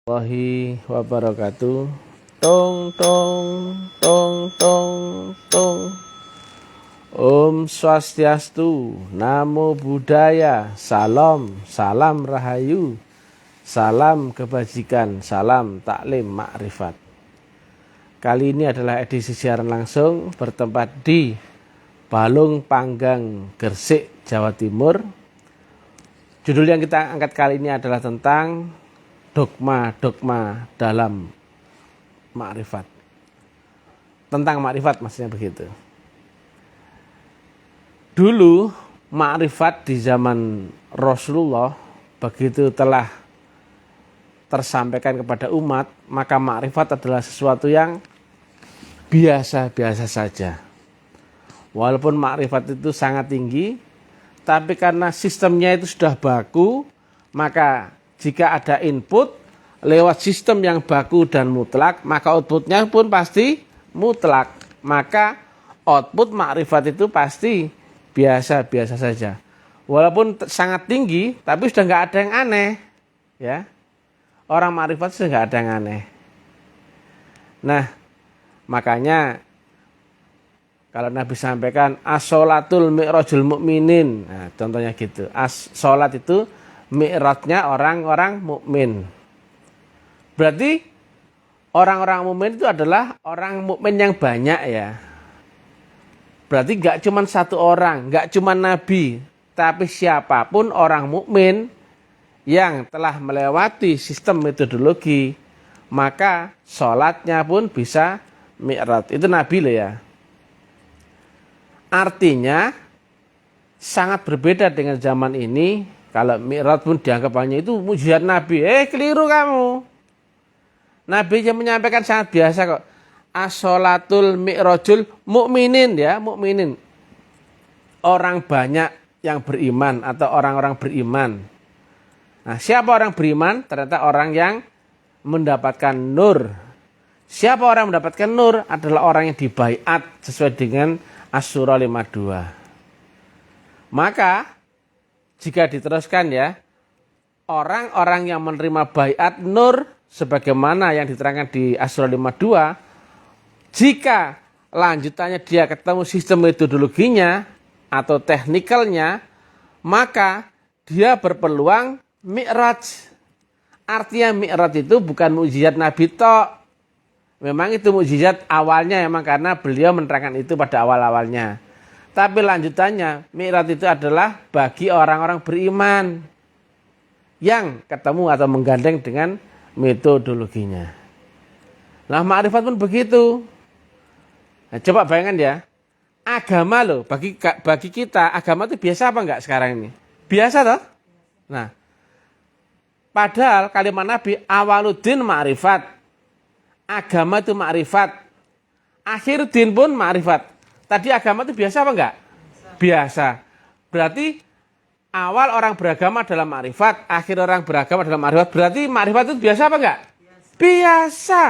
Warahmatullahi wabarakatuh. Tong tong tong tong tong. Om Swastiastu, Namo Buddhaya, Salam, salam rahayu, salam kebajikan, salam taklim makrifat. Kali ini adalah edisi siaran langsung bertempat di Balung Panggang, Gresik, Jawa Timur. Judul yang kita angkat kali ini adalah tentang dogma-dogma dalam makrifat. Tentang makrifat maksudnya begitu. Dulu makrifat di zaman Rasulullah begitu telah tersampaikan kepada umat, maka makrifat adalah sesuatu yang biasa-biasa saja. Walaupun makrifat itu sangat tinggi, tapi karena sistemnya itu sudah baku, maka jika ada input lewat sistem yang baku dan mutlak, maka outputnya pun pasti mutlak. Maka output makrifat itu pasti biasa-biasa saja. Walaupun sangat tinggi, tapi sudah nggak ada yang aneh. Ya, orang makrifat sudah nggak ada yang aneh. Nah, makanya kalau Nabi sampaikan as-sholatul mi'rajul mu'minin. Nah, contohnya gitu. Sholat itu mi'rajnya orang-orang mukmin. Berarti orang-orang mukmin itu adalah orang mukmin yang banyak ya. Berarti gak cuma satu orang, gak cuma Nabi, tapi siapapun orang mukmin yang telah melewati sistem metodologi, maka sholatnya pun bisa mi'raj. Itu Nabi loh ya. Artinya sangat berbeda dengan zaman ini. Kalau mi'raj pun dianggap hanya itu mujizat Nabi. Keliru kamu. Nabi yang menyampaikan sangat biasa kok. As-sholatul mi'rajul mu'minin ya, mu'minin. Orang banyak yang beriman atau orang-orang beriman. Nah, siapa orang beriman? Ternyata orang yang mendapatkan nur. Siapa orang yang mendapatkan nur? Adalah orang yang dibaiat sesuai dengan Asy-Syura 52. Maka jika diteruskan ya, orang-orang yang menerima baiat nur sebagaimana yang diterangkan di Asy-Syura 52, jika lanjutannya dia ketemu sistem metodologinya atau teknikalnya, maka dia berpeluang mi'raj. Artinya mi'raj itu bukan mukjizat Nabi tok. Memang itu mukjizat awalnya memang karena beliau menerangkan itu pada awal-awalnya. Tapi lanjutannya, mi'raj itu adalah bagi orang-orang beriman yang ketemu atau menggandeng dengan metodologinya. Nah, makrifat pun begitu. Nah, coba bayangkan ya, agama loh, bagi kita, agama itu biasa apa enggak sekarang ini? Biasa toh? Nah, padahal kalimat Nabi, awaluddin makrifat. Agama itu makrifat. Akhiruddin pun makrifat. Tadi agama itu biasa apa enggak? Biasa. Berarti awal orang beragama dalam makrifat, akhir orang beragama dalam makrifat. Berarti makrifat itu biasa apa enggak? Biasa.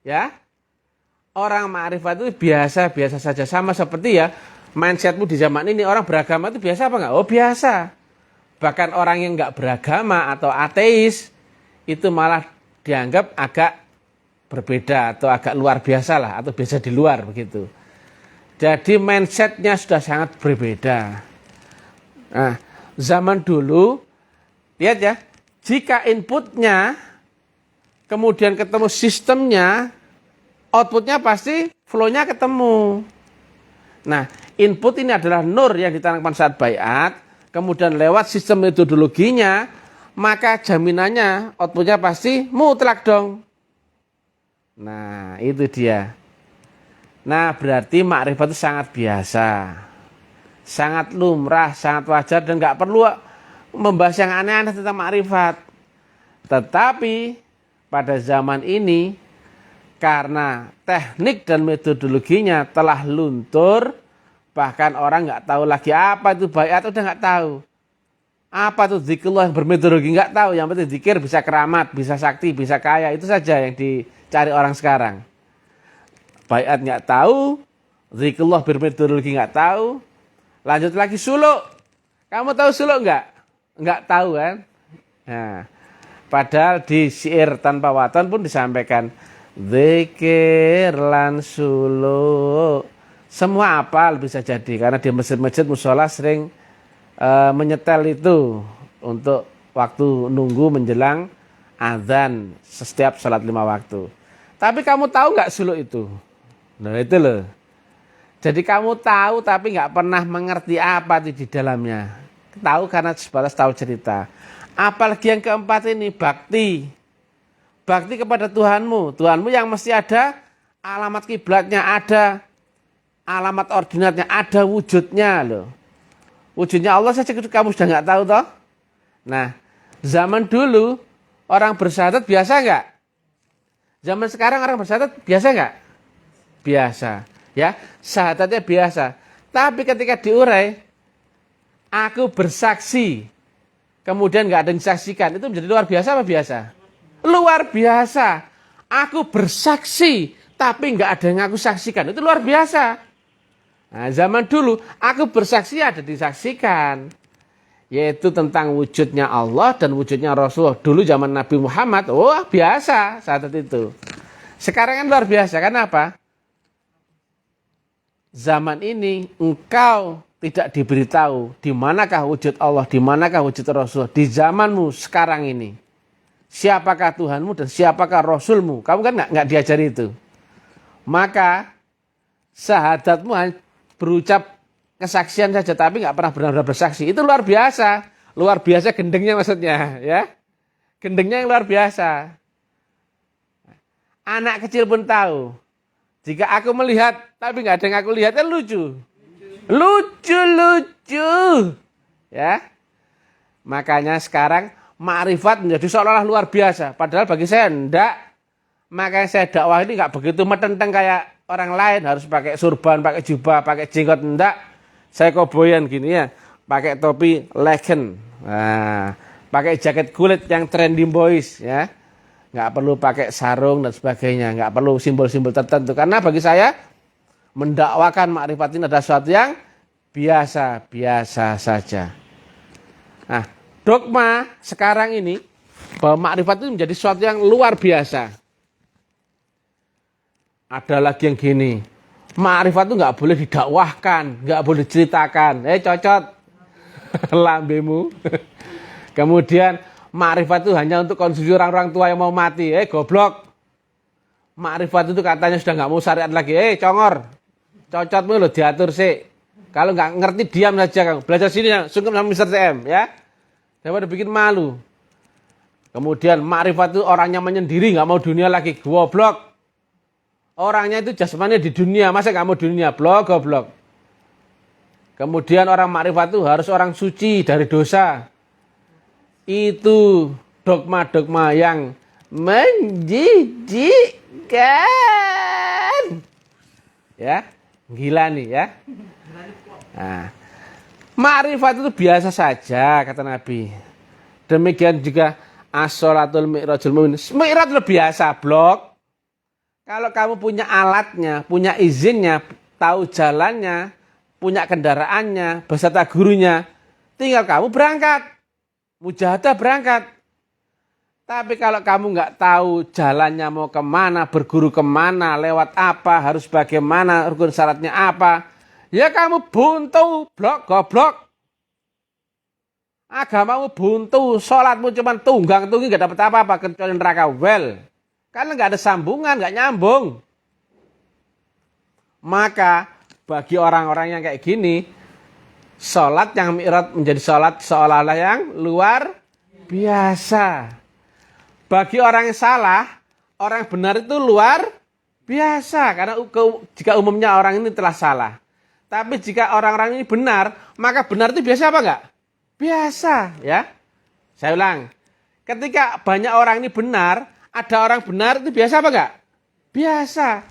Ya. Orang makrifat itu biasa-biasa saja. Sama seperti ya, mindsetmu di zaman ini, orang beragama itu biasa apa enggak? Oh, biasa. Bahkan orang yang enggak beragama atau ateis, itu malah dianggap agak berbeda atau agak luar biasa lah, atau biasa di luar begitu. Jadi mindsetnya sudah sangat berbeda. Nah, zaman dulu, lihat ya, jika inputnya, kemudian ketemu sistemnya, outputnya pasti flow-nya ketemu. Nah, input ini adalah nur yang ditanamkan saat baiat, kemudian lewat sistem metodologinya, maka jaminannya outputnya pasti mutlak dong. Nah, itu dia. Nah, berarti makrifat itu sangat biasa, sangat lumrah, sangat wajar, dan nggak perlu membahas yang aneh-aneh tentang makrifat. Tetapi pada zaman ini, karena teknik dan metodologinya telah luntur, bahkan orang nggak tahu lagi apa itu baiat, udah nggak tahu. Apa itu zikrullah yang bermetodologi, nggak tahu. Yang penting zikir bisa keramat, bisa sakti, bisa kaya, itu saja yang dicari orang sekarang. Baiat nggak tahu, zikrullah bermetodologi nggak tahu. Lanjut lagi suluk. Kamu tahu suluk nggak? Nggak tahu kan? Nah, Padahal di syair tanpa waton pun disampaikan zikir lan suluk. Semua apal bisa jadi karena di masjid-masjid musola sering menyetel itu untuk waktu nunggu menjelang azan setiap salat 5 waktu. Tapi kamu tahu nggak suluk itu? Nah itu loh. Jadi kamu tahu tapi nggak pernah mengerti apa di dalamnya. Tahu karena sebatas tahu cerita. Apalagi yang keempat ini bakti. Bakti kepada Tuhanmu. Tuhanmu yang mesti ada alamat kiblatnya, ada alamat ordinatnya, ada wujudnya loh. Wujudnya Allah saja kamu sudah nggak tahu toh? Nah, zaman dulu orang bersyahadat biasa nggak? Zaman sekarang orang bersyahadat biasa nggak? Biasa, ya. Syahadatnya biasa. Tapi ketika diurai, aku bersaksi, kemudian nggak ada yang disaksikan, itu menjadi luar biasa apa biasa? Luar biasa. Aku bersaksi, tapi nggak ada yang aku saksikan, itu luar biasa. Nah, zaman dulu, aku bersaksi ada disaksikan. Yaitu tentang wujudnya Allah dan wujudnya Rasulullah. Dulu zaman Nabi Muhammad, biasa saat itu. Sekarang kan luar biasa, kenapa? Zaman ini engkau tidak diberitahu di manakah wujud Allah, di manakah wujud Rasulullah. Di zamanmu sekarang ini, siapakah Tuhanmu dan siapakah Rasulmu? Kamu kan nggak diajari itu. Maka syahadatmu hanya berucap kesaksian saja tapi nggak pernah benar-benar bersaksi. Itu luar biasa. Luar biasa gendengnya maksudnya, ya. Gendengnya yang luar biasa. Anak kecil pun tahu. Jika aku melihat tapi nggak ada yang aku lihat, kan lucu. Lucu. Ya. Makanya sekarang ma'rifat menjadi seolah-olah luar biasa. Padahal bagi saya enggak. Makanya saya dakwah ini nggak begitu metenteng kayak orang lain. Harus pakai surban, pakai jubah, pakai jenggot. Enggak. Saya koboyan gini ya, pakai topi legend, nah, pakai jaket kulit yang trendy boys ya, nggak perlu pakai sarung dan sebagainya, nggak perlu simbol-simbol tertentu. Karena bagi saya mendakwakan makrifat ini adalah sesuatu yang biasa-biasa saja. Nah, dogma sekarang ini bahwa makrifat itu menjadi sesuatu yang luar biasa. Ada lagi yang gini. Ma'rifat itu nggak boleh didakwahkan, nggak boleh diceritakan. Cocot lambemu. Kemudian ma'rifat itu hanya untuk konsumsi orang-orang tua yang mau mati. Goblok. Ma'rifat itu katanya sudah nggak mau syariat lagi. Congor. Cocotmu lo diatur sih. Kalau nggak ngerti diam saja kamu. Belajar sini sungkem sama Mr. TM ya. Daripada bikin malu. Kemudian ma'rifat itu orangnya menyendiri, nggak mau dunia lagi. Goblok. Orangnya itu jasmani di dunia, masa nggak mau dunia? Goblok. Kemudian orang makrifat itu harus orang suci dari dosa. Itu dogma-dogma yang menjijikkan. Ya, gila nih ya. Nah, makrifat itu biasa saja kata Nabi. Demikian juga as-sholatul mi'rajul mu'min. Mi'raj itu biasa, blok. Kalau kamu punya alatnya, punya izinnya, tahu jalannya, punya kendaraannya, beserta gurunya, tinggal kamu berangkat. Mujahadah berangkat. Tapi kalau kamu nggak tahu jalannya mau kemana, berguru kemana, lewat apa, harus bagaimana, rukun syaratnya apa, ya kamu buntu, goblok. Agamamu buntu, sholatmu cuma tunggang-tunggi, nggak dapat apa-apa, kecuali neraka well. Karena nggak ada sambungan, nggak nyambung. Maka bagi orang-orang yang kayak gini, sholat yang mi'raj menjadi sholat seolah-olah yang luar biasa. Bagi orang yang salah, orang benar itu luar biasa. Karena jika umumnya orang ini telah salah. Tapi jika orang-orang ini benar, maka benar itu biasa apa enggak? Biasa, ya. Saya ulang. Ketika banyak orang ini benar, ada orang benar itu biasa apa enggak? Biasa.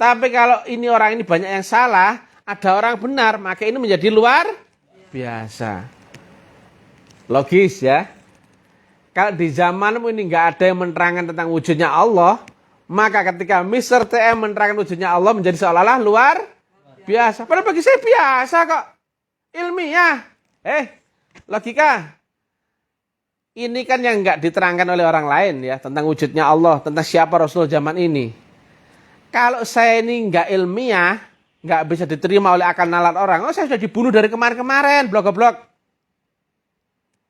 Tapi kalau ini orang ini banyak yang salah, ada orang benar, maka ini menjadi luar biasa. Logis ya. Kalau di zamanmu ini nggak ada yang menerangkan tentang wujudnya Allah, maka ketika Mr. TM menerangkan wujudnya Allah menjadi seolah-olah luar biasa. Padahal bagi saya biasa kok. Ilmiah. Logika. Ini kan yang nggak diterangkan oleh orang lain ya, tentang wujudnya Allah, tentang siapa Rasul zaman ini. Kalau saya ini nggak ilmiah, nggak bisa diterima oleh akal nalar orang, oh saya sudah dibunuh dari kemarin-kemarin, blog-blog.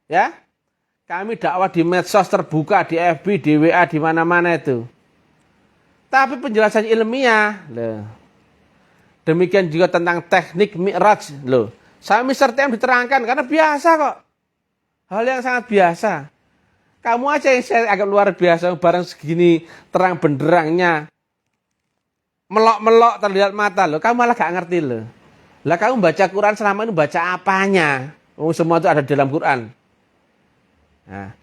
Ya, kami dakwah di medsos terbuka, di FB, di WA, di mana-mana itu. Tapi penjelasan ilmiah, loh. Demikian juga tentang teknik mi'raj, loh. Sama Mr. TM diterangkan, karena biasa kok. Hal yang sangat biasa. Kamu aja yang saya agak luar biasa, barang segini terang benderangnya. Melok-melok terlihat mata loh, kamu malah gak ngerti loh. Lah kamu baca Quran selama ini baca apanya? Oh, semua itu ada dalam Quran. Nah,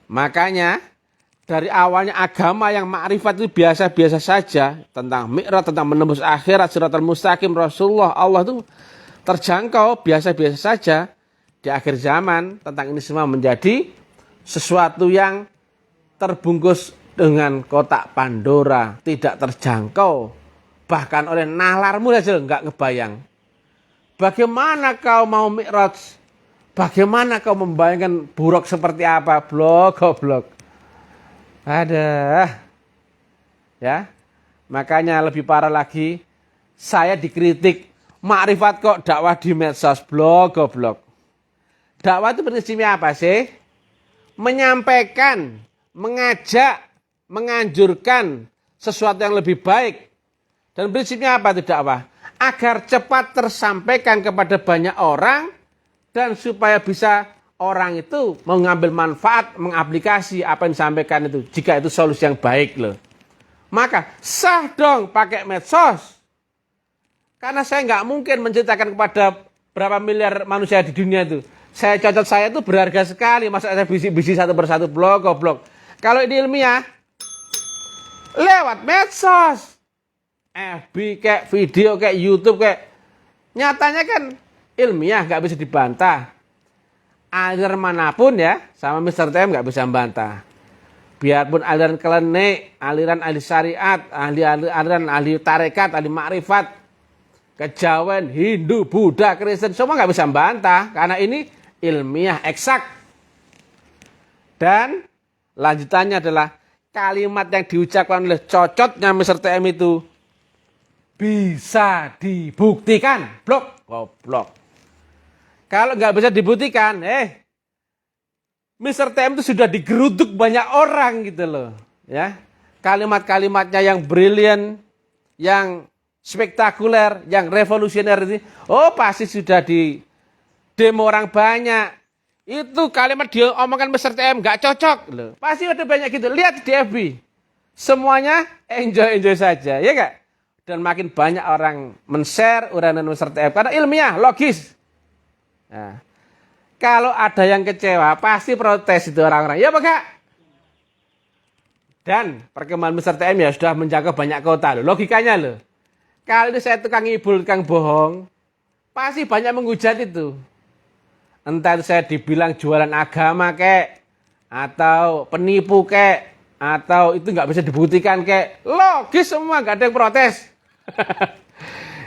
makanya dari awalnya agama yang ma'rifat itu biasa-biasa saja. Tentang mi'raj, tentang menembus akhirat, siratal mustaqim, Rasulullah, Allah itu terjangkau, biasa-biasa saja. Di akhir zaman, tentang ini semua menjadi sesuatu yang terbungkus dengan kotak Pandora, tidak terjangkau, bahkan oleh nalarmu saja nggak ngebayang. Bagaimana kau mau mi'raj? Bagaimana kau membayangkan buruk seperti apa? Blog. Ada, ya. Makanya lebih parah lagi, saya dikritik, ma'rifat kok dakwah di medsos, blog. Dakwah itu prinsipnya apa sih? Menyampaikan, mengajak, menganjurkan sesuatu yang lebih baik. Dan prinsipnya apa itu dakwah? Agar cepat tersampaikan kepada banyak orang dan supaya bisa orang itu mengambil manfaat, mengaplikasi apa yang disampaikan itu. Jika itu solusi yang baik loh. Maka sah dong pakai medsos. Karena saya nggak mungkin menceritakan kepada berapa miliar manusia di dunia itu. Saya itu berharga sekali. Masa saya bisik-bisik satu persatu blog. Kalau ini ilmiah, lewat medsos. FB kayak video kayak YouTube kayak. Nyatanya kan ilmiah nggak bisa dibantah. Aliran manapun ya, sama Mr. TM nggak bisa membantah. Biarpun aliran klenik, aliran ahli syariat, aliran ahli tarekat, ahli makrifat, kejawen, Hindu, Buddha, Kristen, semua nggak bisa membantah. Karena ini ilmiah, eksak. Dan lanjutannya adalah kalimat yang diucapkan oleh cocotnya Mr. TM itu bisa dibuktikan. Goblok. Kalau nggak bisa dibuktikan, Mr. TM itu sudah digeruduk banyak orang gitu loh. Ya, kalimat-kalimatnya yang brilian, yang spektakuler, yang revolusioner ini, pasti sudah di demo orang banyak. Itu kalimat dia omongkan Mr. TM nggak cocok loh. Pasti ada banyak gitu. Lihat di FB, semuanya enjoy saja, ya nggak? Dan makin banyak orang men-share uranan Mr. TM karena ilmiah, logis. Nah, kalau ada yang kecewa, pasti protes itu orang-orang. Ya Pak Kak? Dan perkembangan Mr. TM ya sudah menjaga banyak kota loh. Logikanya loh. Kalau ini saya tukang ngibul, tukang bohong, pasti banyak menghujat itu. Entah itu saya dibilang jualan agama kek, atau penipu kek, atau itu nggak bisa dibuktikan kek. Logis semua, nggak ada yang protes.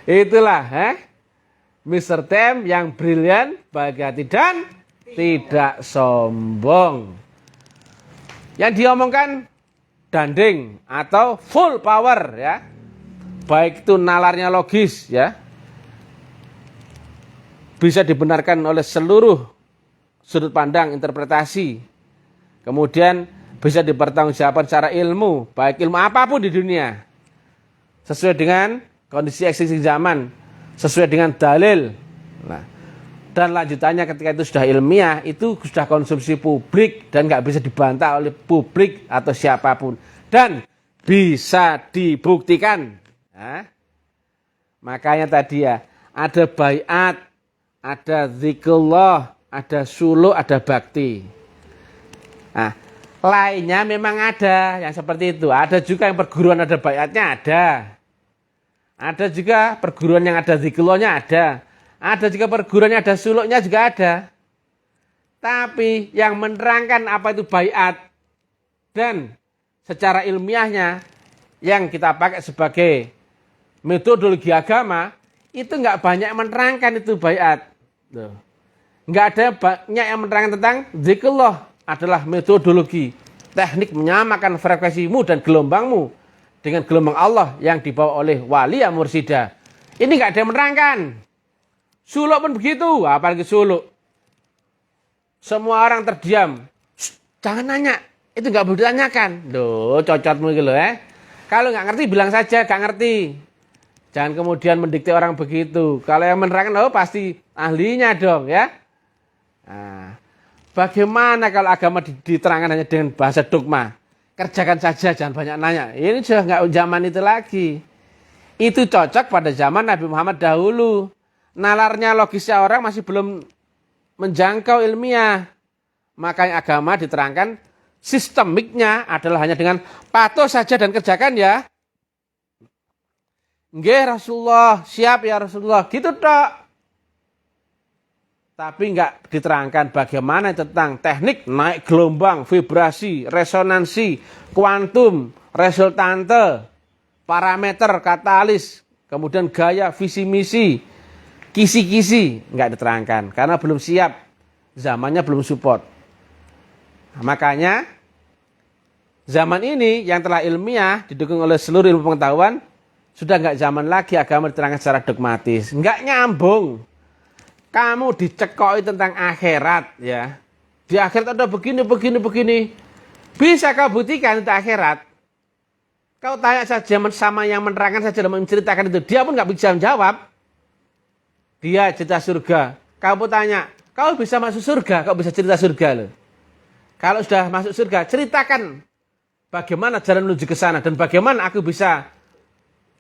Itulah, Mr. TM yang brilian, baik hati dan tidak sombong. Yang diomongkan danding atau full power ya. Baik itu nalarnya logis ya. Bisa dibenarkan oleh seluruh sudut pandang interpretasi. Kemudian bisa dipertanggungjawabkan secara ilmu, baik ilmu apapun di dunia. Sesuai dengan kondisi eksistisi zaman. Sesuai dengan dalil. Nah, dan lanjutannya ketika itu sudah ilmiah, itu sudah konsumsi publik dan nggak bisa dibantah oleh publik atau siapapun dan bisa dibuktikan. Nah, makanya tadi ya ada baiat, ada zikrullah, ada suluk, ada bakti. Nah, lainnya memang ada yang seperti itu. Ada juga yang perguruan ada baiatnya ada. Ada juga perguruan yang ada zikrullahnya ada. Ada juga perguruan yang ada suluknya juga ada. Tapi yang menerangkan apa itu baiat dan secara ilmiahnya yang kita pakai sebagai metodologi agama itu nggak banyak yang menerangkan itu baiat. Nggak ada banyak yang menerangkan tentang zikrullah. adalah metodologi, teknik menyamakan frekuensimu dan gelombangmu dengan gelombang Allah yang dibawa oleh wali yang mursida. Ini nggak ada yang menerangkan. Suluk pun begitu, apalagi suluk. Semua orang terdiam. Jangan nanya, itu nggak boleh ditanyakan. Loh, cocotmu gitu loh. Kalau nggak ngerti bilang saja, nggak ngerti. Jangan kemudian mendikte orang begitu. Kalau yang menerangkan, oh pasti ahlinya dong ya. Nah, bagaimana kalau agama diterangkan hanya dengan bahasa dogma? Kerjakan saja, jangan banyak nanya. Ini sudah nggak zaman itu lagi. Itu cocok pada zaman Nabi Muhammad dahulu. Nalarnya logisnya orang masih belum menjangkau ilmiah. Makanya agama diterangkan sistemiknya adalah hanya dengan patuh saja dan kerjakan ya. Nggih Rasulullah, siap ya Rasulullah. Gitu tok. Tapi enggak diterangkan bagaimana tentang teknik naik gelombang, vibrasi, resonansi, kuantum, resultante, parameter, katalis, kemudian gaya, visi misi, kisi-kisi. Enggak diterangkan karena belum siap. Zamannya belum support. Nah, makanya zaman ini yang telah ilmiah didukung oleh seluruh ilmu pengetahuan sudah enggak zaman lagi agama diterangkan secara dogmatis. Enggak nyambung. Kamu dicekoi tentang akhirat ya. Di akhirat ada begini. Bisa kau buktikan untuk akhirat. Kau tanya saja sama yang menerangkan saja dan menceritakan itu. Dia pun nggak bisa menjawab. Dia cerita surga. Kamu tanya, kau bisa masuk surga? Kau bisa cerita surga loh. Kalau sudah masuk surga, ceritakan bagaimana jalan menuju ke sana dan bagaimana aku bisa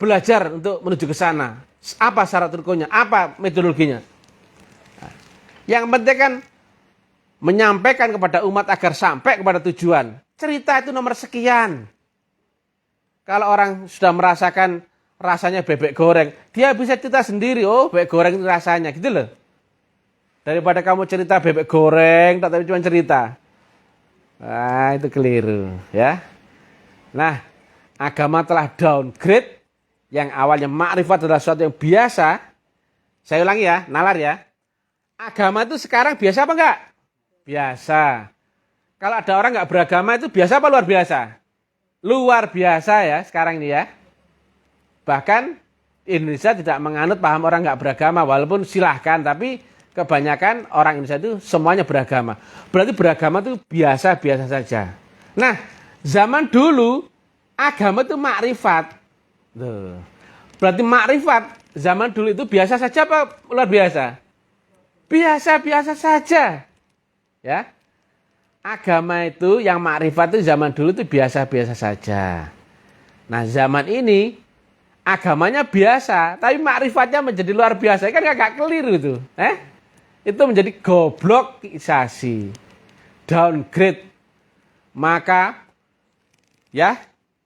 belajar untuk menuju ke sana. Apa syarat rukunnya? Apa metodologinya? Yang penting kan menyampaikan kepada umat agar sampai kepada tujuan. Cerita itu nomor sekian. Kalau orang sudah merasakan rasanya bebek goreng, dia bisa cerita sendiri, oh bebek goreng itu rasanya, gitu loh. Daripada kamu cerita bebek goreng, tapi cuma cerita. Nah, itu keliru, ya. Nah, agama telah downgrade yang awalnya makrifat adalah sesuatu yang biasa. Saya ulangi ya, nalar ya. Agama itu sekarang biasa apa enggak? Biasa. Kalau ada orang enggak beragama itu biasa apa luar biasa? Luar biasa ya sekarang ini ya. Bahkan Indonesia tidak menganut paham orang enggak beragama. Walaupun silahkan, tapi kebanyakan orang Indonesia itu semuanya beragama. Berarti beragama itu biasa-biasa saja. Nah, zaman dulu agama itu makrifat. Berarti makrifat zaman dulu itu biasa saja apa luar biasa? Biasa-biasa saja. Ya. Agama itu yang makrifat itu zaman dulu itu biasa-biasa saja. Nah, zaman ini agamanya biasa, tapi makrifatnya menjadi luar biasa. Kan agak keliru itu. Itu menjadi goblokisasi. Downgrade. Maka ya,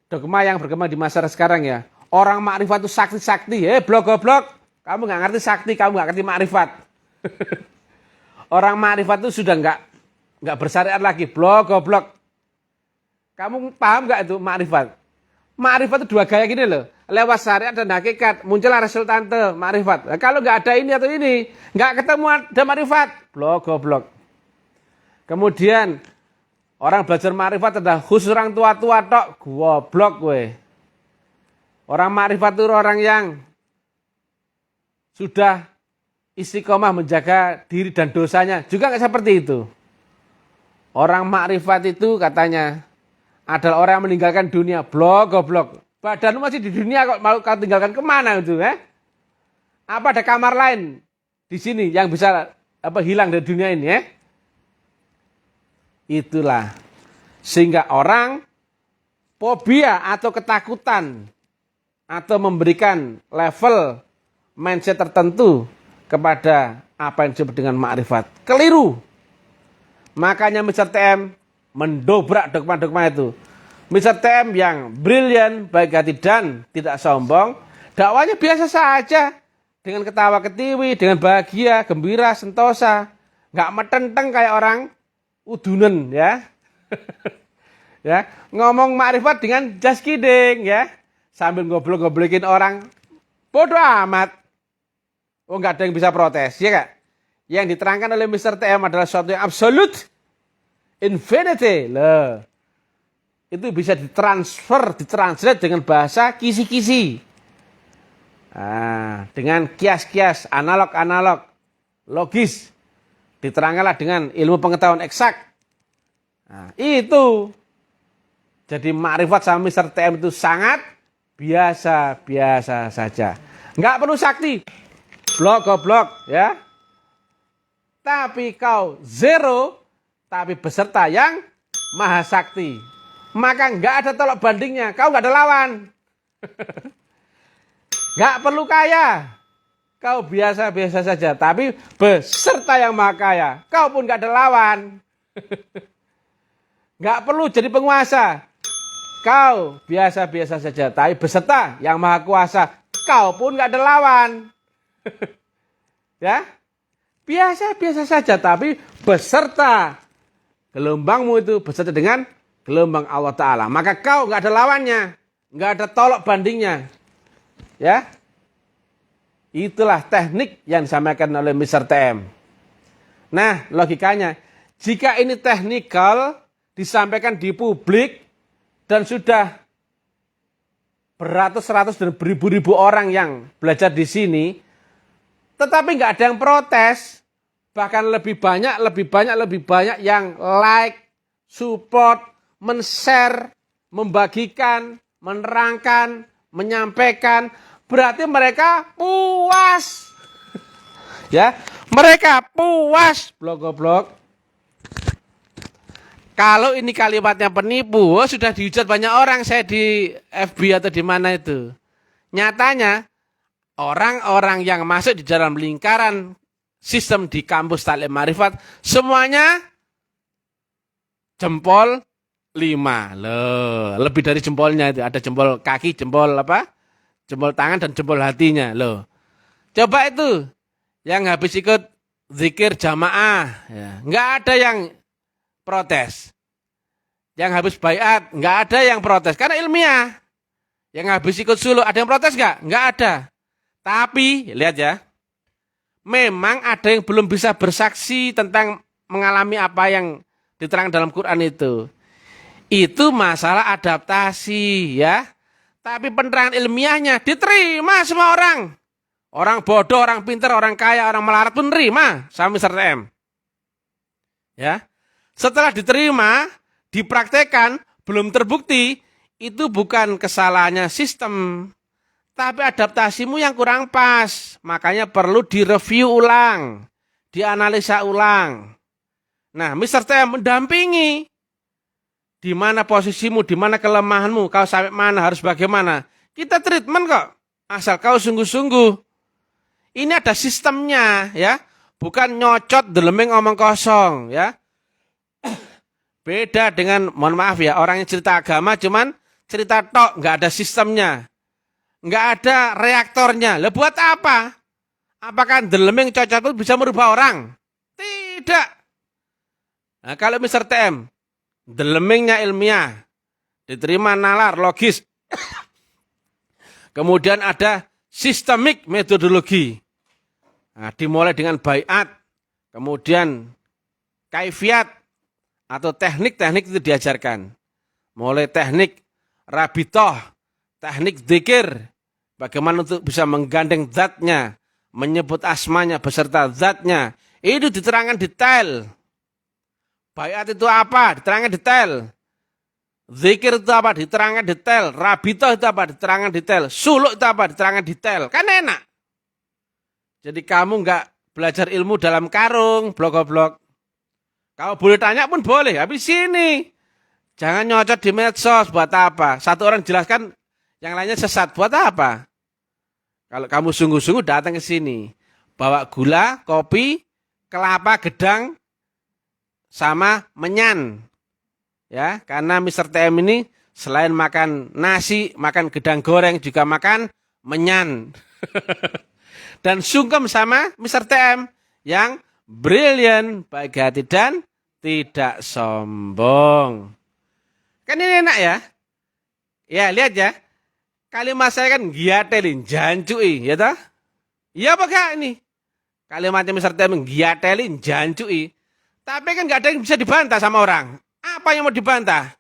dogma yang berkembang di masyarakat sekarang ya. Orang makrifat itu sakti-sakti. Blok-goblok. Kamu nggak ngerti sakti, kamu nggak ngerti makrifat. Orang makrifat itu sudah nggak bersyariat lagi, goblok. Kamu paham nggak itu makrifat? Makrifat itu dua gaya gini loh, lewat syariat dan hakikat muncullah resultante makrifat. Nah, kalau nggak ada ini atau ini, nggak ketemu ada makrifat, goblok. Kemudian orang belajar makrifat adalah khusus orang tua-tua tok, goblok gue. Orang makrifat itu orang yang sudah istiqomah menjaga diri dan dosanya. Juga nggak seperti itu. Orang makrifat itu katanya adalah orang yang meninggalkan dunia. Goblok. Badan lu masih di dunia kok mau kau tinggalkan kemana itu? Apa ada kamar lain di sini yang bisa hilang dari dunia ini? Itulah. Sehingga orang fobia atau ketakutan atau memberikan level mindset tertentu kepada apa yang disebut dengan makrifat. Keliru. Makanya Mr. TM mendobrak dogma-dogma itu. Mr. TM yang brilian, baik hati dan tidak sombong, dakwanya biasa saja. Dengan ketawa ketiwi, dengan bahagia, gembira, sentosa. Nggak metenteng kayak orang udunen ya. Ya, ngomong makrifat dengan just kidding ya. Sambil goblok-goblokin orang. Bodoh amat. Oh, nggak ada yang bisa protes, ya kak? Yang diterangkan oleh Mr. TM adalah sesuatu yang absolut. infinity. Loh. Itu bisa ditranslate dengan bahasa kisi-kisi. Nah, dengan kias-kias, analog-analog, logis. Diterangkanlah dengan ilmu pengetahuan eksak. Nah, itu. Jadi makrifat sama Mr. TM itu sangat biasa-biasa saja. Nggak perlu sakti. Goblok, ya. Tapi kau zero, tapi beserta yang maha sakti. Maka nggak ada tolak bandingnya. Kau nggak ada lawan. Nggak perlu kaya. Kau biasa-biasa saja. Tapi beserta yang maha kaya. Kau pun nggak ada lawan. Nggak perlu jadi penguasa. Kau biasa-biasa saja. Tapi beserta yang maha kuasa. Kau pun nggak ada lawan. Ya. Biasa-biasa saja. Tapi beserta. Gelombangmu itu beserta dengan gelombang Allah Ta'ala. Maka kau nggak ada lawannya. Nggak ada tolak bandingnya. Ya. Itulah teknik yang disampaikan oleh Mr. TM. Nah, logikanya, jika ini teknikal disampaikan di publik dan sudah beratus-ratus dan beribu-ribu orang yang belajar di sini, tetapi nggak ada yang protes, bahkan lebih banyak yang like, support, men-share, membagikan, menerangkan, menyampaikan. Berarti mereka puas. Ya, mereka puas. Blog. Kalau ini kalimatnya penipu, sudah dihujat banyak orang saya di FB atau di mana itu. Nyatanya, orang-orang yang masuk di dalam lingkaran sistem di kampus Taklim Marifat, semuanya jempol 5. Loh, lebih dari jempolnya itu. Ada jempol kaki, jempol apa? Jempol tangan dan jempol hatinya. Loh. Coba itu yang habis ikut zikir jamaah, ya, nggak ada yang protes. Yang habis baiat, nggak ada yang protes karena ilmiah. Yang habis ikut suluk, ada yang protes nggak? Nggak ada. Tapi lihat ya, memang ada yang belum bisa bersaksi tentang mengalami apa yang diterangkan dalam Quran itu. Itu masalah adaptasi, ya. Tapi penerangan ilmiahnya diterima semua orang. Orang bodoh, orang pintar, orang kaya, orang melarat pun nerima sama Mr. TM. Ya. Setelah diterima, dipraktekkan, belum terbukti, itu bukan kesalahannya sistem. Tapi adaptasimu yang kurang pas. Makanya perlu direview ulang. Dianalisa ulang. Nah, Mr. TM mendampingi. Di mana posisimu, di mana kelemahanmu, kau sampai mana, harus bagaimana. Kita treatment kok, asal kau sungguh-sungguh. Ini ada sistemnya, ya. Bukan nyocot delemeng omong kosong, ya. Beda dengan, mohon maaf ya, orang yang cerita agama cuman cerita tok, nggak ada sistemnya. Nggak ada reaktornya. Lah buat apa? Apakah delemeng cocot itu bisa merubah orang? Tidak. Nah, kalau Mr. TM, delemingnya ilmiah, diterima nalar, logis. Kemudian ada sistemik metodologi. Nah, dimulai dengan baiat, kemudian kaifiat atau teknik-teknik itu diajarkan. Mulai teknik rabitoh, teknik dzikir, bagaimana untuk bisa menggandeng zatnya, menyebut asmanya beserta zatnya. Itu diterangkan detail. Baiat itu apa? Diterangkan detail. Zikir itu apa? Diterangkan detail. Rabitoh itu apa? Diterangkan detail. Suluk itu apa? Diterangkan detail. Kan enak. Jadi kamu nggak belajar ilmu dalam karung, blog-blog. Kalau boleh tanya pun boleh. Habis sini. Jangan nyocot di medsos. Buat apa? Satu orang jelaskan, yang lainnya sesat. Buat apa? Kalau kamu sungguh-sungguh datang ke sini. Bawa gula, kopi, kelapa, gedang, sama menyan. Ya, karena Mr. TM ini selain makan nasi, makan gedang goreng, juga makan menyan. Dan sungkem sama Mr. TM yang brilliant, baik hati dan tidak sombong. Kan ini enak ya? Ya, lihat ya. Kalimat saya kan giatelin, jancui, ya toh? Iya apa gak ini? Kalimatnya Mr. TM giatelin, jancui. Tapi kan nggak ada yang bisa dibantah sama orang. Apa yang mau dibantah?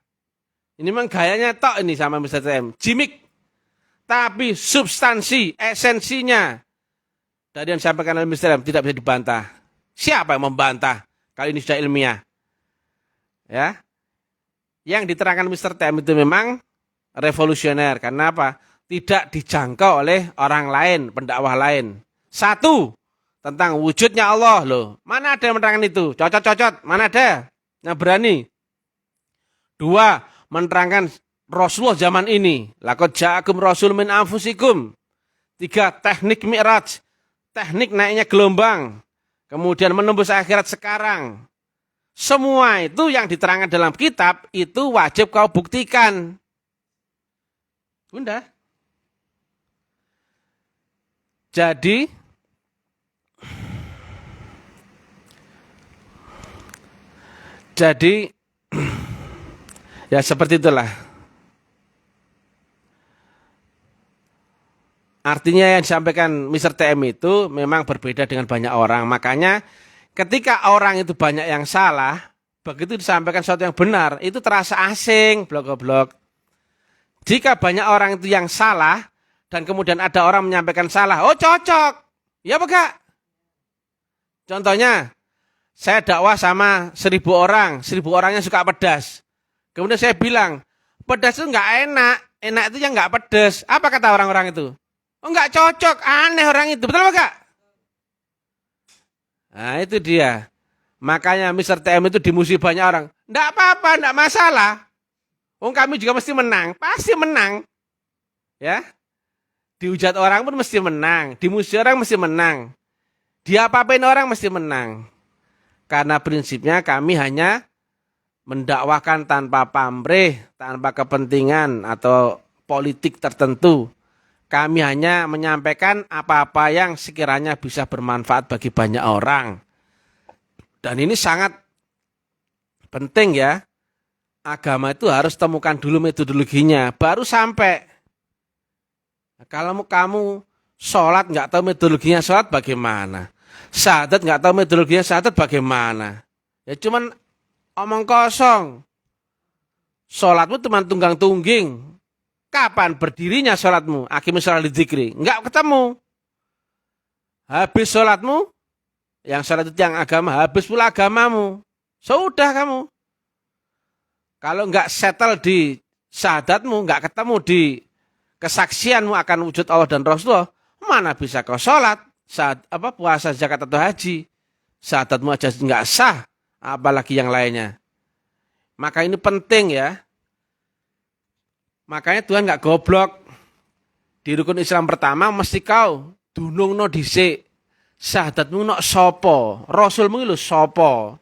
Ini memang gayanya tok ini sama Mr. TM. Jimik. Tapi substansi, esensinya dari yang disampaikan oleh Mr. TM tidak bisa dibantah. Siapa yang membantah? Kali ini sudah ilmiah. Ya. Yang diterangkan Mr. TM itu memang revolusioner. Karena apa? Tidak dijangkau oleh orang lain, pendakwah lain. Satu, tentang wujudnya Allah loh. Mana ada yang menerangkan itu? Cocot-cocot. Mana ada yang berani? Dua, menerangkan Rasulullah zaman ini. Laqad ja'akum rasul min anfusikum. Tiga, teknik mi'raj. Teknik naiknya gelombang. Kemudian menembus akhirat sekarang. Semua itu yang diterangkan dalam kitab itu wajib kau buktikan. Bunda. Jadi ya seperti itulah. Artinya yang disampaikan Mr. TM itu memang berbeda dengan banyak orang. Makanya ketika orang itu banyak yang salah, begitu disampaikan sesuatu yang benar, itu terasa asing, blok-blok. Jika banyak orang itu yang salah, dan kemudian ada orang menyampaikan salah, oh cocok. Ya apa enggak? Contohnya, saya dakwah sama 1.000 orang, 1.000 orangnya suka pedas. Kemudian saya bilang, pedas itu enggak enak, enak itu yang enggak pedas. Apa kata orang-orang itu? Oh enggak cocok, aneh orang itu, betul apa enggak? Nah itu dia. Makanya Mr. TM itu dimusuhi banyak orang. Enggak apa-apa, enggak masalah. Oh kami juga mesti menang, pasti menang. Ya, dihujat orang pun mesti menang, dimusuhi orang mesti menang. Diapa-apain orang mesti menang. Karena prinsipnya kami hanya mendakwakan tanpa pamrih, tanpa kepentingan atau politik tertentu. Kami hanya menyampaikan apa-apa yang sekiranya bisa bermanfaat bagi banyak orang. Dan ini sangat penting ya. Agama itu harus temukan dulu metodologinya, baru sampai. Kalau kamu sholat nggak tahu metodologinya sholat bagaimana? Syahadat nggak tahu metodologinya syahadat bagaimana? Ya cuman omong kosong. Sholatmu cuma tunggang-tungging. Kapan berdirinya sholatmu? Aqimus sholat lidzikri. Nggak ketemu. Habis sholatmu, yang sholat itu yang agama, habis pula agamamu. Sudah kamu. Kalau nggak settle di syahadatmu, nggak ketemu di kesaksianmu akan wujud Allah dan Rasulullah, mana bisa kau sholat, puasa, zakat atau haji? Syahadatmu aja nggak sah, apalagi yang lainnya. Maka ini penting ya. Makanya Tuhan nggak goblok. Di rukun Islam pertama mesti kau dunung no dhisik. Syahadatmu no sopo, Rasulmu itu sopo.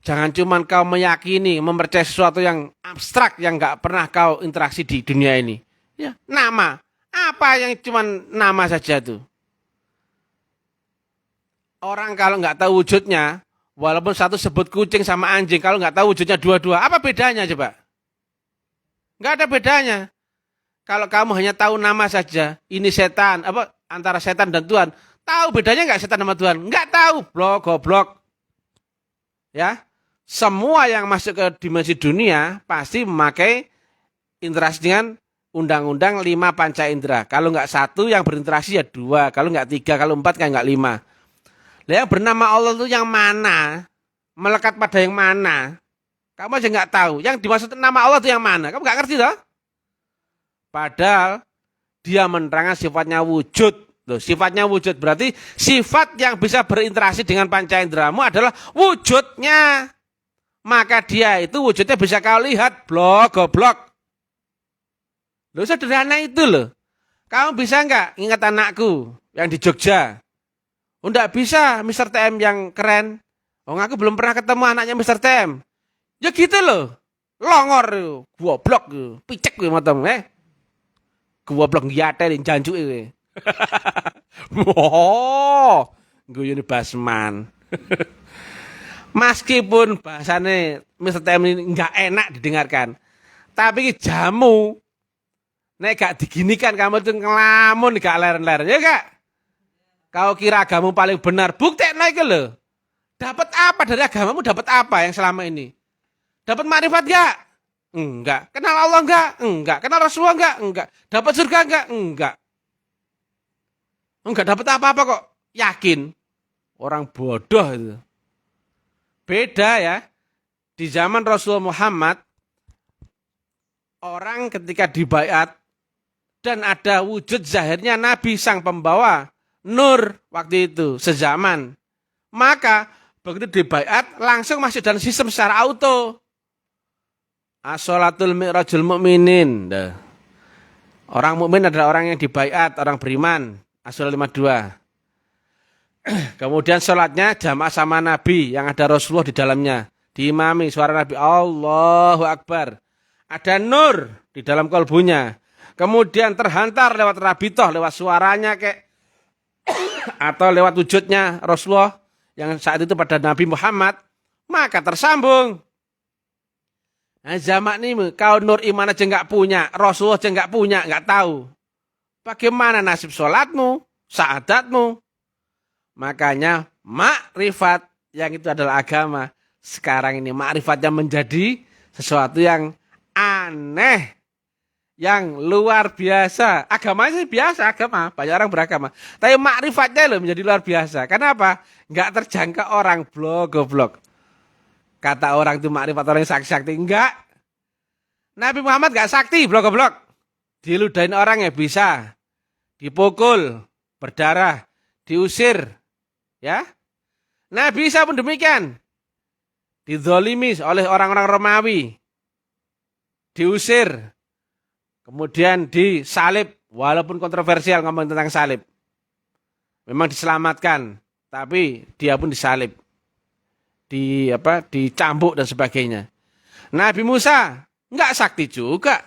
Jangan cuman kau meyakini, mempercayai sesuatu yang abstrak yang nggak pernah kau interaksi di dunia ini. Ya, nama. Apa yang cuman nama saja tuh? Orang kalau nggak tahu wujudnya, walaupun satu sebut kucing sama anjing, kalau nggak tahu wujudnya dua-dua, apa bedanya coba? Nggak ada bedanya. Kalau kamu hanya tahu nama saja, ini setan, antara setan dan Tuhan, tahu bedanya nggak setan sama Tuhan? Nggak tahu, goblok. Ya, semua yang masuk ke dimensi dunia pasti memakai interaksi dengan undang-undang 5 panca indera. Kalau nggak satu yang berinteraksi ya 2, kalau nggak 3, kalau 4 kan nggak 5. Nah, yang bernama Allah itu yang mana? Melekat pada yang mana? Kamu aja nggak tahu. Yang dimaksud nama Allah itu yang mana? Kamu nggak ngerti toh? Padahal dia menerangkan sifatnya wujud. Loh, sifatnya wujud berarti sifat yang bisa berinteraksi dengan panca inderamu adalah wujudnya. Maka dia itu wujudnya bisa kau lihat. Goblok. Loh sederhana itu loh. Kamu bisa nggak ingat anakku yang di Jogja? Oh enggak bisa Mr. TM yang keren. Oh aku belum pernah ketemu anaknya Mr. TM. Ya gitu loh. Longor yo, goblok yo, picek yo matamu Goblok ngiyaten jancuke. Oh, guyune Basman. Meskipun bahasane Mr. TM ini enggak enak didengarkan. Tapi jamu. Nek gak diginikan kamu tuh ngelamun gak leren-leren ya gak? Kau kira agamamu paling benar, buktekno iki lho. Dapat apa dari agamamu? Dapat apa yang selama ini? Dapat makrifat gak? Enggak. Kenal Allah enggak? Enggak. Kenal Rasulullah enggak? Enggak. Dapat surga enggak? Enggak. Enggak dapat apa-apa kok. Yakin. Orang bodoh itu. Beda ya. Di zaman Rasulullah Muhammad, orang ketika dibaiat dan ada wujud zahirnya Nabi sang pembawa nur waktu itu sezaman. Maka begitu dibaiat langsung masuk dalam sistem secara auto. As-sholatul mi'rajul mu'minin. Orang mukmin adalah orang yang dibaiat, orang beriman. As-sholat 52. Kemudian sholatnya jamaah sama Nabi yang ada Rasulullah di dalamnya. Diimami suara Nabi Allahu Akbar. Ada nur di dalam kalbunya. Kemudian terhantar lewat rabitoh, lewat suaranya kayak atau lewat wujudnya Rasulullah yang saat itu pada Nabi Muhammad. Maka tersambung. Nah, zaman ini kau nur iman aja nggak punya, Rasulullah aja nggak punya, nggak tahu. Bagaimana nasib sholatmu, saadatmu? Makanya makrifat yang itu adalah agama. Sekarang ini makrifatnya menjadi sesuatu yang aneh, yang luar biasa. Agamanya sih biasa, agama banyak orang beragama. Tapi makrifatnya loh menjadi luar biasa. Kenapa? Nggak terjangkau orang goblok. Kata orang itu makrifat orang yang sakti-sakti. Enggak. Nabi Muhammad nggak sakti, goblok. Diludahin orang ya bisa. Dipukul, berdarah, diusir. Ya, Nabi Isa pun demikian. Dizolimi oleh orang-orang Romawi. Diusir. Kemudian disalib. Walaupun kontroversial ngomong tentang salib. Memang diselamatkan. Tapi dia pun disalib. Dicambuk dan sebagainya. Nabi Musa nggak sakti juga.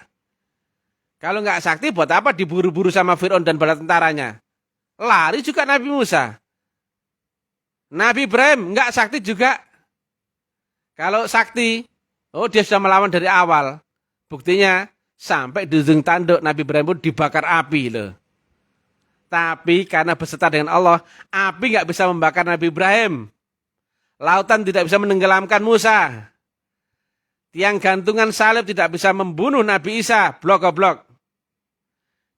Kalau nggak sakti buat apa diburu-buru sama Fir'aun dan bala tentaranya? Lari juga Nabi Musa. Nabi Ibrahim nggak sakti juga. Kalau sakti, dia sudah melawan dari awal. Buktinya sampai di ujung tanduk Nabi Ibrahim pun dibakar api loh. Tapi karena beserta dengan Allah, api nggak bisa membakar Nabi Ibrahim. Lautan tidak bisa menenggelamkan Musa. Tiang gantungan salib tidak bisa membunuh Nabi Isa. Blok.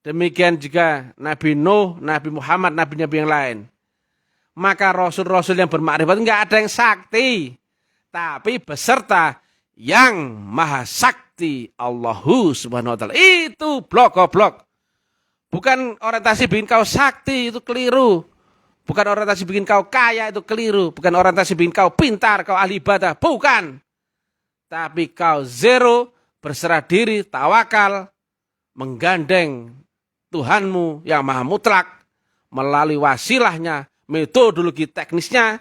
Demikian juga Nabi Nuh, Nabi Muhammad, nabi-nabi yang lain. Maka rasul-rasul yang bermakrifat enggak ada yang sakti. Tapi beserta yang maha sakti Allahu subhanahu wa ta'ala. Itu blok. Bukan orientasi bikin kau sakti, itu keliru. Bukan orientasi bikin kau kaya, itu keliru. Bukan orientasi bikin kau pintar, kau ahli ibadah. Bukan. Tapi kau zero, berserah diri, tawakal, menggandeng Tuhanmu yang maha mutlak melalui wasilahnya, metodologi teknisnya,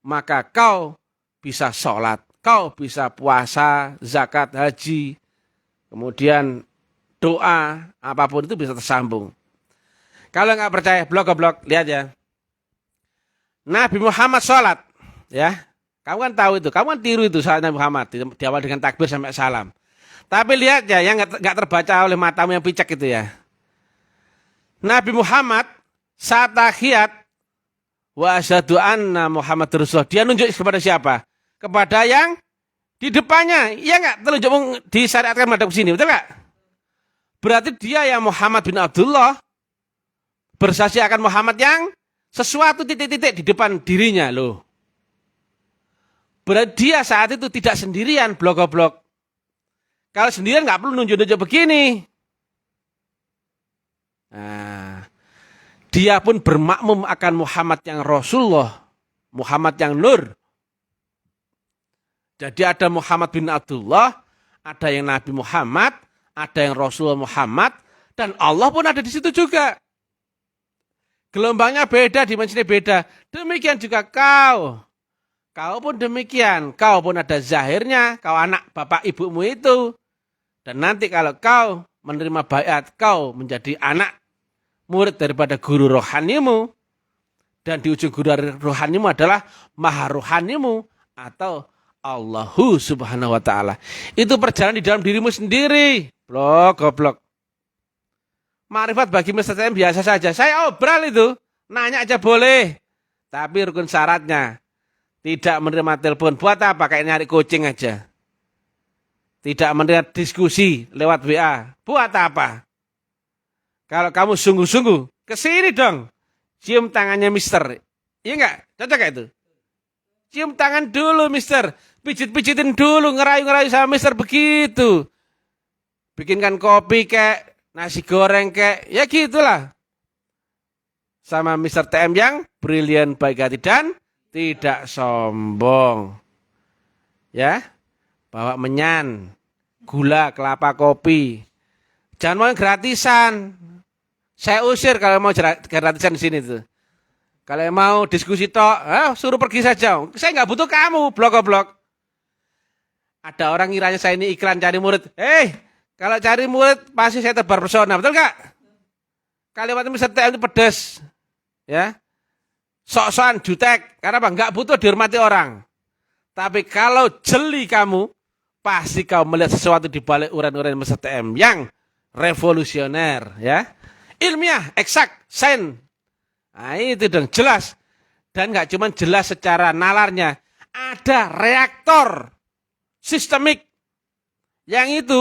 maka kau bisa sholat, kau bisa puasa, zakat, haji, kemudian doa, apapun itu bisa tersambung. Kalau nggak percaya, blok, lihat ya. Nabi Muhammad sholat, ya. Kamu kan tahu itu, kamu kan tiru itu saat Nabi Muhammad, diawal dengan takbir sampai salam. Tapi lihat ya, yang nggak terbaca oleh matamu yang picek itu ya. Nabi Muhammad saat tahiyat, wa asyhadu anna Muhammad Rasulullah. Dia nunjuk kepada siapa? Kepada yang di depannya. Iya nggak? Telunjuk disyariatkan madhab sini, betul nggak? Berarti dia yang Muhammad bin Abdullah bersaksi akan Muhammad yang sesuatu titik-titik di depan dirinya loh. Berarti dia saat itu tidak sendirian, blok. Kalau sendirian nggak perlu nunjuk-nunjuk begini. Nah, dia pun bermakmum akan Muhammad yang Rasulullah, Muhammad yang Nur. Jadi ada Muhammad bin Abdullah, ada yang Nabi Muhammad, ada yang Rasulullah Muhammad, dan Allah pun ada di situ juga. Gelombangnya beda, dimensinya beda. Demikian juga kau. Kau pun demikian. Kau pun ada zahirnya, kau anak bapak ibumu itu. Dan nanti kalau kau menerima baiat, kau menjadi anak murid daripada guru rohanimu. Dan di ujung guru rohanimu adalah maha rohanimu atau Allahu subhanahu wa ta'ala. Itu perjalanan di dalam dirimu sendiri. Goblok. Makrifat bagi saya biasa saja. Saya obral itu. Nanya aja boleh. Tapi rukun syaratnya. Tidak menerima telepon. Buat apa? Kayak nyari kucing aja. Tidak menerima diskusi lewat WA. Buat apa? Kalau kamu sungguh-sungguh, kesini dong. Cium tangannya mister. Iya enggak? Cocok gak itu? Cium tangan dulu mister. Pijit-pijitin dulu, ngerayu-ngerayu sama mister begitu. Bikinkan kopi kek, nasi goreng kek, ya gitulah. Sama Mister TM yang brilian, baik hati dan tidak sombong. Ya, bawa menyan, gula, kelapa, kopi. Jangan mau yang gratisan. Saya usir kalau mau gratisan di sini tuh. Kalau mau diskusi tok, suruh pergi saja. Saya nggak butuh kamu, blok-blok. Ada orang ngiranya saya ini iklan cari murid. Kalau cari murid pasti saya tebar pesona, betul nggak? Kalimat Mister TM itu pedas, ya. Sok-sokan jutek, karena apa? Nggak butuh dihormati orang. Tapi kalau jeli kamu, pasti kau melihat sesuatu di balik uran-uran Mister TM yang revolusioner, ya. Ilmiah, eksak, sains. Nah itu dong, jelas. Dan nggak cuma jelas secara nalarnya, ada reaktor sistemik. Yang itu,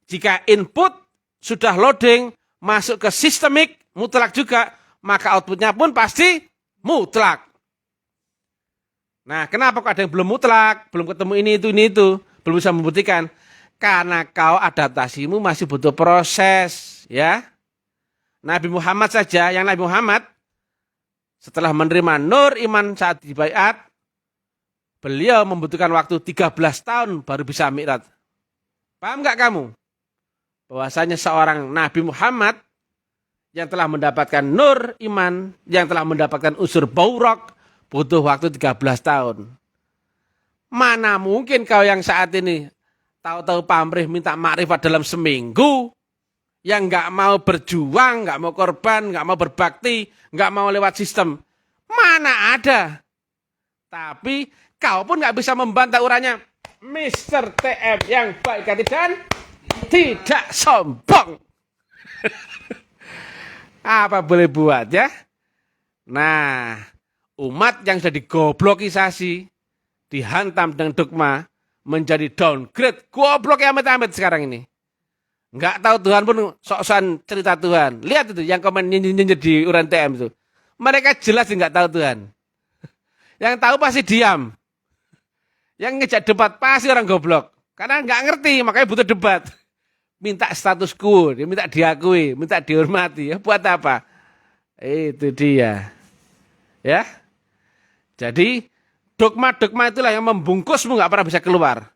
jika input sudah loading, masuk ke sistemik, mutlak juga, maka outputnya pun pasti mutlak. Nah, kenapa kok ada yang belum mutlak, belum ketemu ini, itu, belum bisa membuktikan? Karena kau adaptasimu masih butuh proses, ya. Nabi Muhammad saja, yang Nabi Muhammad, setelah menerima nur iman saat dibaiat, beliau membutuhkan waktu 13 tahun baru bisa mi'raj. Paham nggak kamu? Bahwasanya seorang Nabi Muhammad yang telah mendapatkan nur iman, yang telah mendapatkan unsur baurok, butuh waktu 13 tahun. Mana mungkin kau yang saat ini tahu-tahu pamrih minta makrifat dalam seminggu, yang nggak mau berjuang, nggak mau korban, nggak mau berbakti, nggak mau lewat sistem. Mana ada? Tapi kau pun nggak bisa membantah uranya Mister TM yang baik hati dan tidak sombong. Apa boleh buat ya? Nah, umat yang sudah digoblokisasi, dihantam dengan dogma, menjadi downgrade, goblok ya amit-amit sekarang ini. Nggak tahu Tuhan pun sok-sokan cerita Tuhan. Lihat itu yang komen nyinyir di uran TM itu. Mereka jelas nggak tahu Tuhan. Yang tahu pasti diam. Yang ngejak debat pasti orang goblok. Karena nggak ngerti, makanya butuh debat. Minta status quo, dia minta diakui, minta dihormati. Ya, buat apa? Itu dia. Ya. Jadi dogma-dogma itulah yang membungkusmu nggak pernah bisa keluar.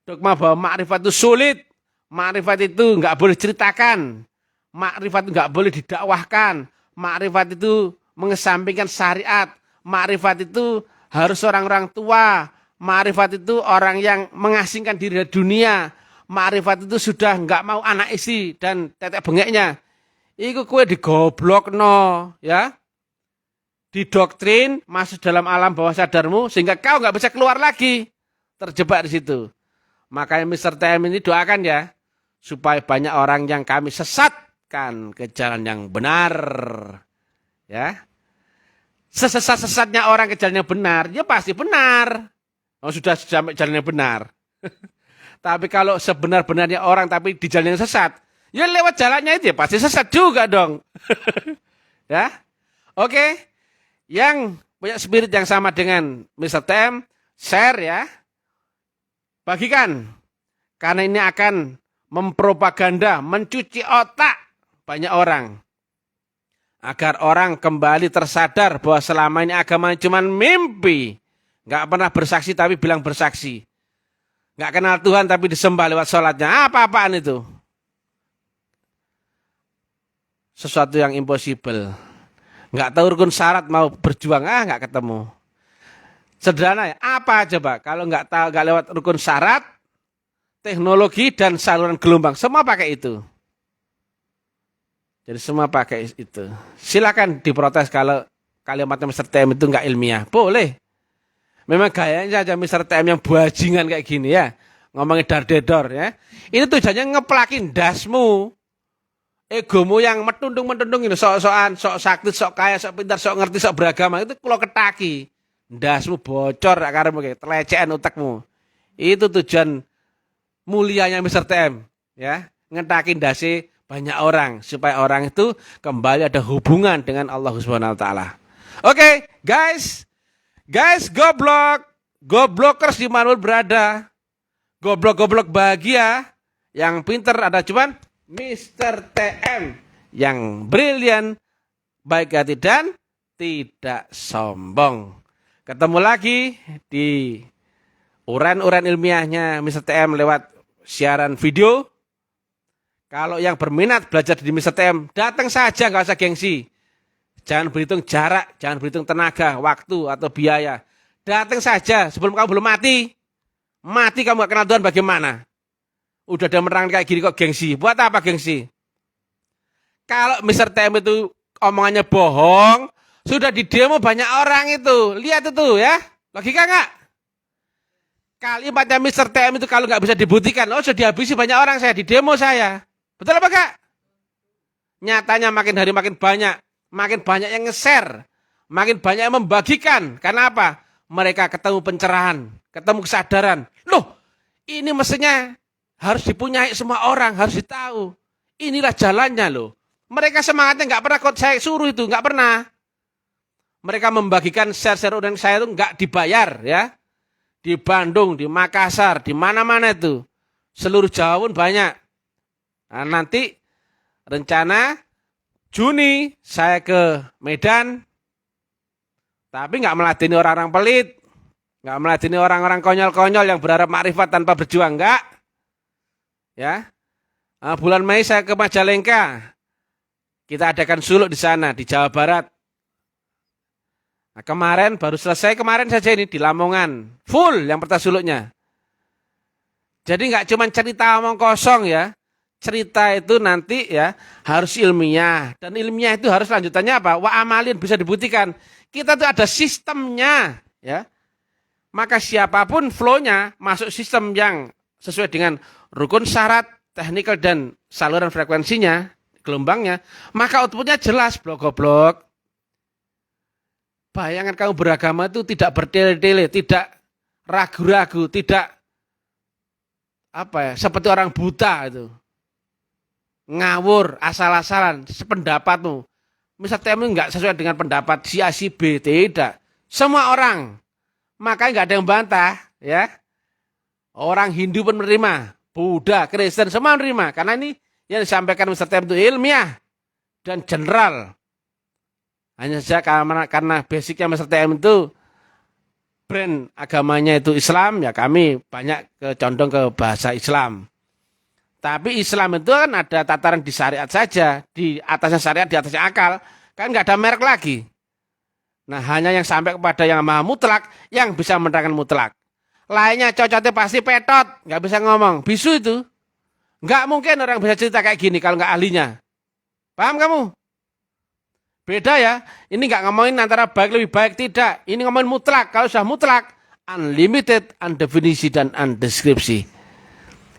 Dogma bahwa makrifat itu sulit, makrifat itu nggak boleh ceritakan, makrifat itu nggak boleh didakwahkan, makrifat itu mengesampingkan syariat, makrifat itu harus orang-orang tua, makrifat itu orang yang mengasingkan diri dari dunia. Makrifat itu sudah nggak mau anak isi dan tetek bengeknya. Iku kue digoblok no, ya. Didoktrin masuk dalam alam bawah sadarmu sehingga kau nggak bisa keluar lagi. Terjebak di situ. Makanya Mister TM ini doakan ya supaya banyak orang yang kami sesatkan ke jalan yang benar. Ya. Sesat-sesatnya orang ke jalan yang benar, ya pasti benar. Oh, sudah sampai jalan yang benar. Tapi kalau sebenar-benarnya orang tapi di jalan yang sesat, ya lewat jalannya itu ya pasti sesat juga dong. Ya. Oke. Yang punya spirit yang sama dengan Mr. TM, share ya. Bagikan. Karena ini akan mempropaganda, mencuci otak banyak orang. Agar orang kembali tersadar bahwa selama ini agama cuma mimpi. Nggak pernah bersaksi tapi bilang bersaksi. Nggak kenal Tuhan tapi disembah lewat sholatnya. Apa-apaan itu? Sesuatu yang impossible. Nggak tahu rukun syarat mau berjuang, nggak ketemu. Sederhana ya, apa coba? Kalau nggak tahu, nggak lewat rukun syarat, teknologi dan saluran gelombang, semua pakai itu. Jadi semua pakai itu. Silakan diprotes kalau kalimatnya Mr. TM itu nggak ilmiah. Boleh. Memang gayanya aja Mr. TM yang bajingan kayak gini ya. Ngomongin dar-dedor ya. Ini tujuannya ngeplakin dasmu. Egomu yang metundung-metundung ini. Sok-sokan, sok sakti, sok kaya, sok pintar, sok ngerti, sok beragama. Itu kalau ketaki. ndasmu bocor karena kayak telecehan otakmu. Itu tujuan mulianya Mr. TM, ya, ngentakin dasi banyak orang supaya orang itu kembali ada hubungan dengan Allah Subhanahu wa taala. Oke, guys, goblokers dimanapun berada, goblok bahagia, yang pinter ada cuman Mr. TM yang brilian, baik hati dan tidak sombong. Ketemu lagi di uran-uran ilmiahnya Mr. TM lewat siaran video. Kalau yang berminat belajar di Mr. TM, datang saja, nggak usah gengsi. Jangan berhitung jarak, jangan berhitung tenaga, waktu, atau biaya. Datang saja sebelum kamu belum mati. Mati kamu gak kenal Tuhan bagaimana? Udah ada menerangkan kayak gini kok gengsi. Buat apa gengsi? Kalau Mr. TM itu omongannya bohong, sudah di demo banyak orang itu. Lihat itu ya, logika nggak? Kalimatnya Mr. TM itu kalau nggak bisa dibuktikan, sudah dihabisi banyak orang saya, di demo saya. Betul apa enggak? Nyatanya makin hari makin banyak yang nge-share, makin banyak yang membagikan. Karena apa? Mereka ketemu pencerahan, ketemu kesadaran. Loh, ini mestinya harus dipunyai semua orang, harus ditahu. Inilah jalannya loh. Mereka semangatnya nggak pernah kok saya suruh itu, nggak pernah. Mereka membagikan share-share dan saya itu nggak dibayar ya. Di Bandung, di Makassar, di mana-mana itu. Seluruh Jawa pun banyak. Nah, nanti rencana Juni saya ke Medan. Tapi nggak meladeni orang-orang pelit. Nggak meladeni orang-orang konyol-konyol yang berharap makrifat tanpa berjuang. Nggak. Ya. Nah, bulan Mei saya ke Majalengka. Kita adakan suluk di sana, di Jawa Barat. Nah, kemarin baru selesai saja ini di Lamongan. Full yang pertama suluknya. Jadi nggak cuma cerita omong kosong ya. Cerita itu nanti ya harus ilmiah. Dan ilmiah itu harus lanjutannya apa? Wa amalin, bisa dibuktikan. Kita tuh ada sistemnya ya. Maka siapapun flow-nya masuk sistem yang sesuai dengan rukun syarat, teknikal dan saluran frekuensinya, gelombangnya, maka outputnya jelas, blok-blok. Bayangan kamu beragama itu tidak bertele-tele, tidak ragu-ragu, tidak seperti orang buta itu. Ngawur, asal-asalan, sependapatmu. Misal TM enggak sesuai dengan pendapat si A, si B, tidak. Semua orang. Makanya enggak ada yang bantah, ya. Orang Hindu pun menerima, Buddha, Kristen, semua menerima. Karena ini yang disampaikan Mr. TM itu ilmiah dan general. Hanya saja karena basicnya Mr. TM itu brand agamanya itu Islam, ya kami banyak condong ke bahasa Islam. Tapi Islam itu kan ada tataran di syariat saja, di atasnya syariat, di atasnya akal, kan nggak ada merek lagi. Nah, hanya yang sampai kepada yang maha mutlak, yang bisa menerangkan mutlak. Lainnya cocoknya pasti petot, nggak bisa ngomong, bisu itu. Nggak mungkin orang bisa cerita kayak gini kalau nggak ahlinya. Paham kamu? Beda ya, ini nggak ngomongin antara baik lebih baik, tidak. Ini ngomongin mutlak, kalau sudah mutlak, unlimited, undefinisi, dan undeskripsi.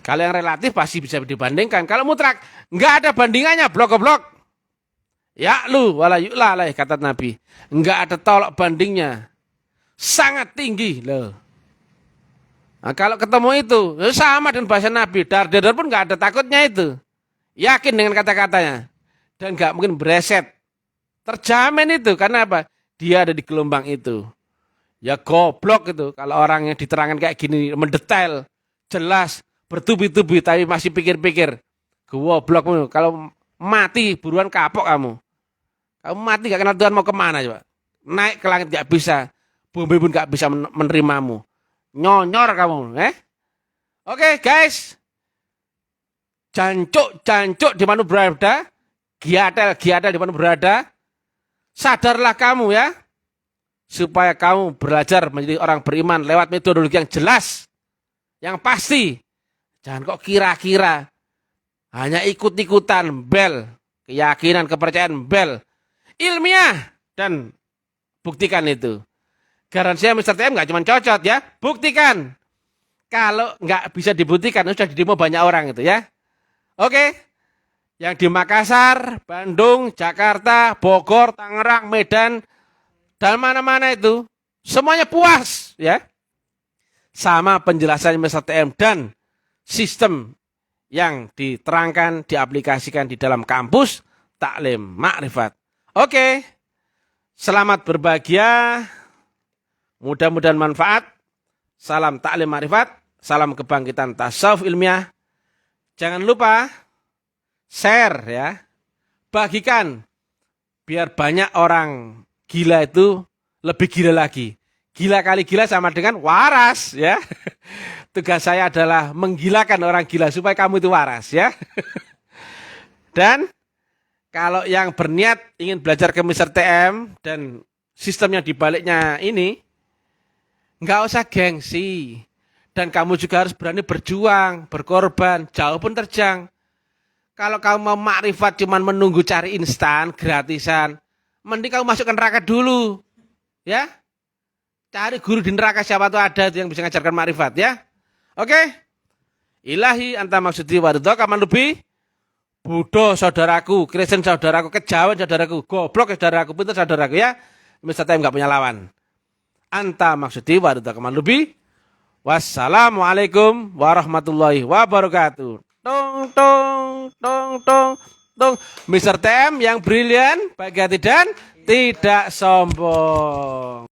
Kalau yang relatif pasti bisa dibandingkan. Kalau mutlak, nggak ada bandingannya, blok-blok. Ya lu, wala yu'la alaih, kata Nabi. Nggak ada tolak bandingnya. Sangat tinggi loh. Nah, kalau ketemu itu, sama dengan bahasa Nabi. Dar pun nggak ada takutnya itu. Yakin dengan kata-katanya. Dan nggak mungkin bereset. Terjamin itu, karena apa? Dia ada di gelombang itu. Ya goblok itu. Kalau orang yang diterangkan kayak gini, mendetail, jelas, bertubi-tubi tapi masih pikir-pikir. Goblokmu, kalau mati buruan kapok kamu. Kamu mati gak kenal Tuhan mau kemana coba? Naik ke langit gak bisa. Bumi pun gak bisa menerimamu. Nyonyor kamu, Oke, guys. Jancuk di mana berada. Giatel di mana berada. Sadarlah kamu ya. Supaya kamu belajar menjadi orang beriman lewat metodologi yang jelas. Yang pasti. Jangan kok kira-kira. Hanya ikut-ikutan bel. Keyakinan, kepercayaan bel. Ilmiah. Dan buktikan itu. Garansinya Mr. TM gak cuma cocok ya. Buktikan. Kalau gak bisa dibuktikan, sudah didemo banyak orang itu ya. Oke. Yang di Makassar, Bandung, Jakarta, Bogor, Tangerang, Medan. Dan mana-mana itu. Semuanya puas ya. Sama penjelasan Mr. TM dan sistem yang diterangkan, diaplikasikan di dalam kampus Taklim Makrifat. Oke, selamat berbahagia. Mudah-mudahan manfaat. Salam Taklim Makrifat, salam kebangkitan tasawuf ilmiah. Jangan lupa share ya. Bagikan biar banyak orang gila itu lebih gila lagi. Gila kali gila sama dengan waras ya. Tugas saya adalah menggilakan orang gila supaya kamu itu waras ya. Dan kalau yang berniat ingin belajar ke Mr. TM dan sistem yang dibaliknya ini, nggak usah gengsi. Dan kamu juga harus berani berjuang, berkorban, jauh pun terjang. Kalau kamu mau makrifat cuman menunggu cari instan, gratisan, mending kamu masukkan neraka dulu. Ya, cari guru di neraka siapa tuh ada yang bisa ngajarkan makrifat ya. Oke. Ilahi anta maksudi waridho kaman lebih. Buddha saudaraku, Kristen saudaraku, kejawen saudaraku, goblok saudaraku, pintar saudaraku ya. Mr. Time nggak punya lawan. Anta maksudi waridho kaman lebih. Wassalamualaikum warahmatullahi wabarakatuh. Tong tong tong tong tong. Mr. TM yang brilian, baik hati dan tidak sombong.